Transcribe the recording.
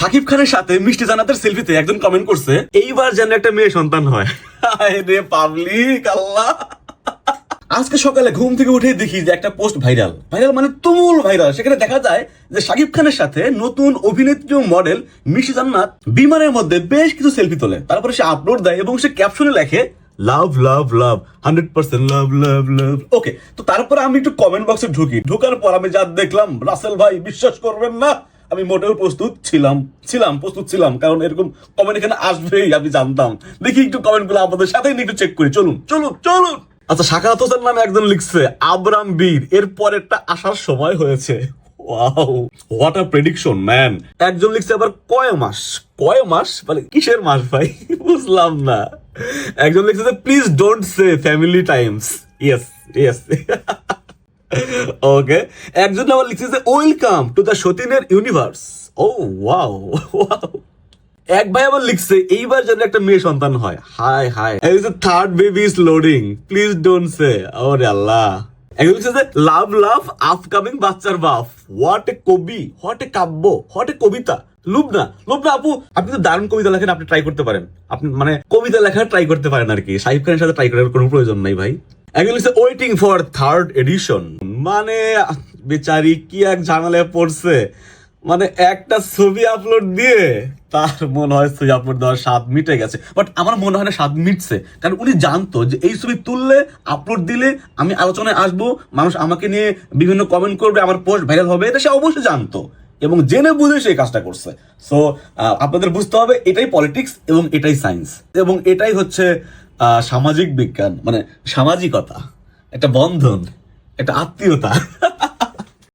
শাকিব খানের সাথে মিষ্টি জান্নাতের সেলফিতে একজন কমেন্ট করছে, এইবার যেন একটা মেয়ে সন্তান হয়। হায় রে পাবলিক, আল্লাহ। আজকে সকালে ঘুম থেকে উঠে দেখি যে একটা পোস্ট ভাইরাল মানে তুমুল ভাইরাল। সেখানে দেখা যায় যে শাকিব খানের সাথে নতুন অভিনেত্রী মডেল মিষ্টি জান্নাত বিমানের মধ্যে বেশ কিছু সেলফি তোলে। তারপরে সে আপলোড দেয় এবং সে ক্যাপশনে লেখে লাভ লাভ লাভ 100% লাভ লাভ লাভ। ওকে, তো তারপরে আমি একটু কমেন্ট বক্সে ঢোকার পর আমি যা দেখলাম, রাসেল ভাই বিশ্বাস করবেন না, আমি মোটেও প্রস্তুত ছিলাম কারণ এরকম কমেন্ট এখানে আসবেই আমি জানতাম। দেখি একটু কমেন্ট গুলো আপনাদের সাথে একটু চেক করি, চলুন। আচ্ছা, শাকাত হোসেন নামে একজন লিখছে আবরাম বীর এর পরেরটা আসার সময় হয়েছে। Wow, what a prediction man. একজন লিখছে আবার কয় মাস মানে কিসের মাস ভাই, বুঝলাম না। একজন লিখছে যে please don't say family times. Yes okay. একজন আবার লিখছে যে ওয়েলকাম টু দ্য সতীনের ইউনিভার্স। Oh wow. এক ভাই আবার লিখছে এইবার যেন একটা মেয়ে সন্তান হয়। Hi third baby is loading, please don't say. ওরে আল্লাহ। একজন লিখছে যে লাভ আপকামিং বাচ্চার বাপ। হোয়াট এ কবি, হোয়াট এ কাব্য, হোয়াট এ কবিতা। লুবনা আপু, আপনি তো দারুণ কবিতা লেখেন, আপনি ট্রাই করতে পারেন। আপনি মানে কবিতা লেখা ট্রাই করতে পারেন আর কি। শাকিব খানের সাথে ট্রাই করার কোনো প্রয়োজন নাই ভাই। একজন লিখছে ওয়েটিং ফর থার্ড এডিশন। মানে বেচারি কি এক ঝামেলায় পড়ছে, মানে একটা ছবি আপলোড দিয়ে তার মনে হয় ছবি আপলোড দেওয়ার স্বাদ মিটে গেছে। বাট আমার মনে হয় না স্বাদ মিটছে, কারণ উনি জানতো যে এই ছবি তুললে আপলোড দিলে আমি আলোচনায় আসবো, মানুষ আমাকে নিয়ে বিভিন্ন কমেন্ট করবে, আমার পোস্ট ভাইরাল হবে, এটা সে অবশ্যই জানতো এবং জেনে বুঝে সেই কাজটা করছে। সো আপনাদের বুঝতে হবে এটাই পলিটিক্স এবং এটাই সায়েন্স এবং এটাই হচ্ছে সামাজিক বিজ্ঞান, মানে সামাজিকতা, একটা বন্ধন, একটা আত্মীয়তা।